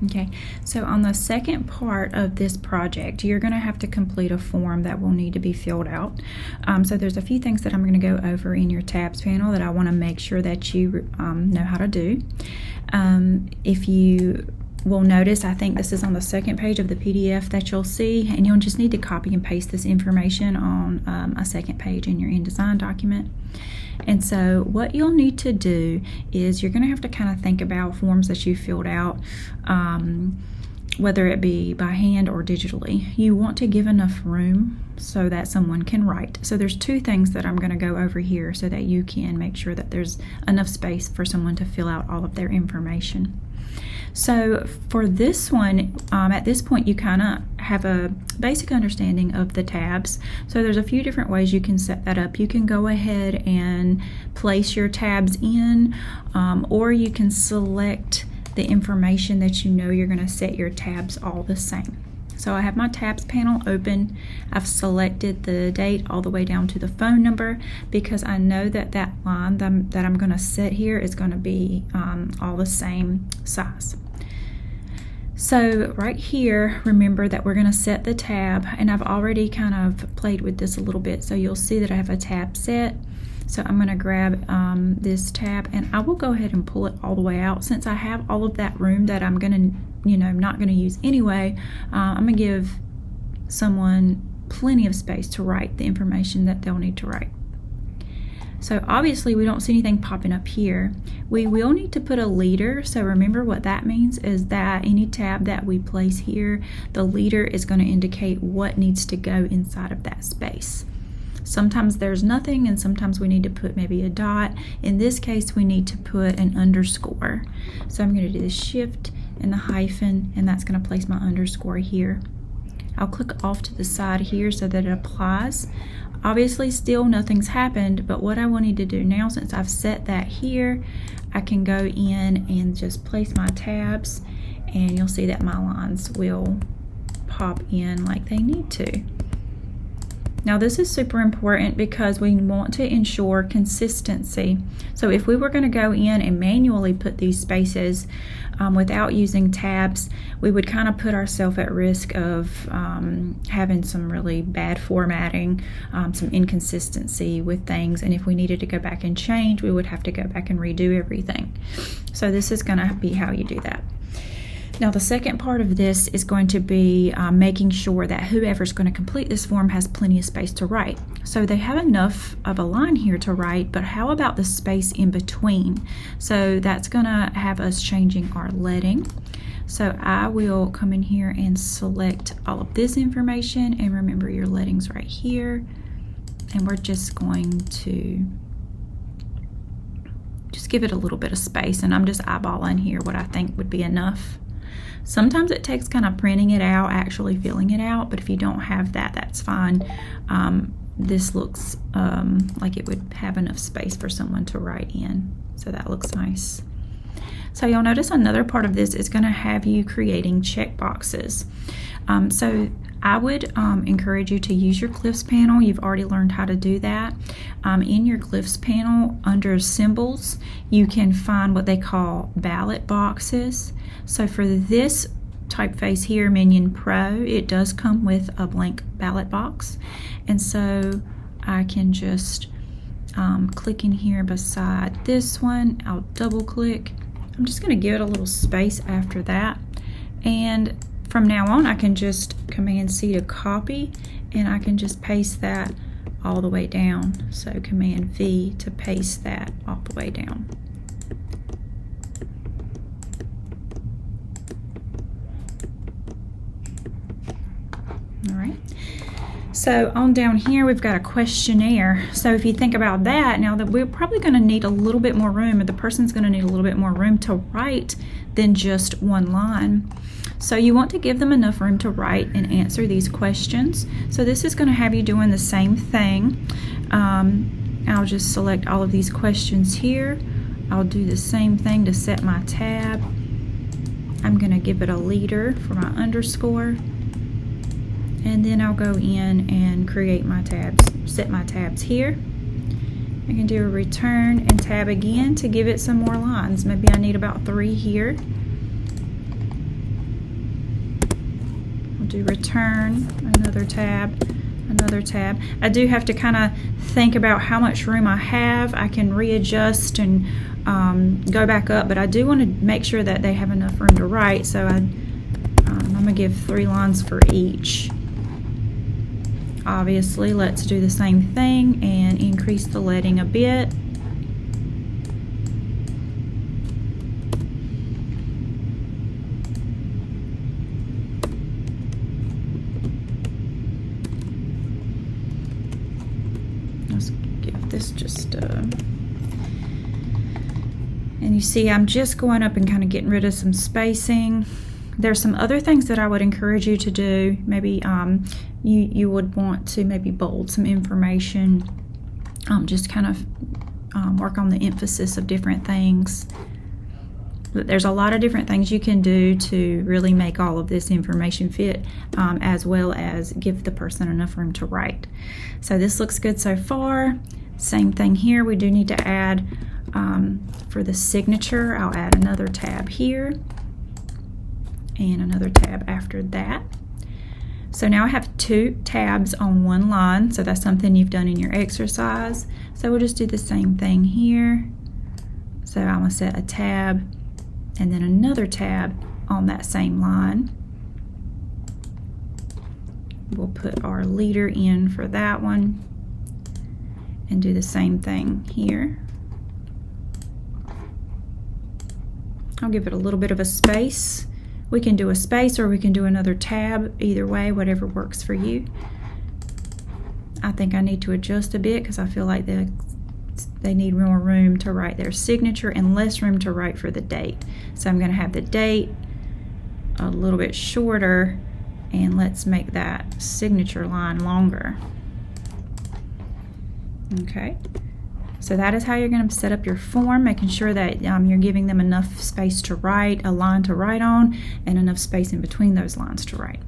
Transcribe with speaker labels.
Speaker 1: Okay, so on the second part of this project, you're going to have to complete a form that will need to be filled out. So there's a few things that I'm going to go over in your tabs panel that I want to make sure that you know how to do. If you will notice, I think this is on the second page of the PDF that you'll see, and you'll just need to copy and paste this information on a second page in your InDesign document. And so what you'll need to do is you're going to have to kind of think about forms that you filled out, whether it be by hand or digitally. You want to give enough room so that someone can write. So there's two things that I'm going to go over here so that you can make sure that there's enough space for someone to fill out all of their information. So for this one, at this point you kind of have a basic understanding of the tabs. So there's a few different ways you can set that up. You can go ahead and place your tabs in, or you can select the information that you know you're going to set your tabs all the same. So I have my tabs panel open. I've selected the date all the way down to the phone number because I know that that line that I'm going to set here is going to be all the same size. So right here, remember that we're going to set the tab, and I've already kind of played with this a little bit, so you'll see that I have a tab set. So I'm going to grab this tab, and I will go ahead and pull it all the way out. Since I have all of that room that I'm going to, not going to use anyway, I'm going to give someone plenty of space to write the information that they'll need to write. So obviously we don't see anything popping up here. We will need to put a leader. So remember what that means is that any tab that we place here, the leader is going to indicate what needs to go inside of that space. Sometimes there's nothing, and sometimes we need to put maybe a dot. In this case, we need to put an underscore. So I'm going to do the shift and the hyphen, and that's going to place my underscore here. I'll click off to the side here so that it applies. Obviously still nothing's happened, but what I wanted to do now, since I've set that here, I can go in and just place my tabs, and you'll see that my lines will pop in like they need to. Now this is super important because we want to ensure consistency. So if we were going to go in and manually put these spaces without using tabs, we would kind of put ourselves at risk of having some really bad formatting, some inconsistency with things, and if we needed to go back and change, we would have to go back and redo everything. So this is going to be how you do that. Now the second part of this is going to be making sure that whoever's going to complete this form has plenty of space to write. So they have enough of a line here to write, but how about the space in between? So that's going to have us changing our leading. So I will come in here and select all of this information, and remember your leading's right here, and we're just going to just give it a little bit of space, and I'm just eyeballing here what I think would be enough. Sometimes it takes kind of printing it out, actually filling it out, but if you don't have that, that's fine. This looks like it would have enough space for someone to write in, so that looks nice. So you'll notice another part of this is going to have you creating checkboxes. So I would encourage you to use your glyphs panel. You've already learned how to do that. In your glyphs panel, under symbols, you can find what they call ballot boxes. So for this typeface here, Minion Pro, it does come with a blank ballot box. And so I can just click in here beside this one. I'll double click. I'm just going to give it a little space after that. And from now on, I can just Command C to copy, and I can just paste that all the way down. So Command V to paste that all the way down. All right. So on down here, we've got a questionnaire. So if you think about that, now that we're probably going to need a little bit more room, or the person's going to need a little bit more room to write than just one line. So you want to give them enough room to write and answer these questions. So this is going to have you doing the same thing. I'll just select all of these questions here. I'll do the same thing to set my tab. I'm going to give it a leader for my underscore. And then I'll go in and create my tabs, set my tabs here. I can do a return and tab again to give it some more lines. Maybe I need about 3 here. I'll do return, another tab, another tab. I do have to kind of think about how much room I have. I can readjust and go back up, but I do want to make sure that they have enough room to write, so I'm going to give 3 lines for each. Obviously, let's do the same thing and increase the leading a bit. Let's give this just and you see I'm just going up and kind of getting rid of some spacing. There's some other things that I would encourage you to do. Maybe you would want to maybe bold some information, just kind of work on the emphasis of different things. But there's a lot of different things you can do to really make all of this information fit, as well as give the person enough room to write. So this looks good so far. Same thing here. We do need to add, for the signature, I'll add another tab here and another tab after that. So now I have 2 tabs on 1 line, so that's something you've done in your exercise. So we'll just do the same thing here. So I'm going to set a tab and then another tab on that same line. We'll put our leader in for that one and do the same thing here. I'll give it a little bit of a space. We can do a space or we can do another tab, either way, whatever works for you. I think I need to adjust a bit because I feel like they need more room to write their signature and less room to write for the date. So I'm going to have the date a little bit shorter, and let's make that signature line longer. Okay. So that is how you're going to set up your form, making sure that you're giving them enough space to write, a line to write on, and enough space in between those lines to write.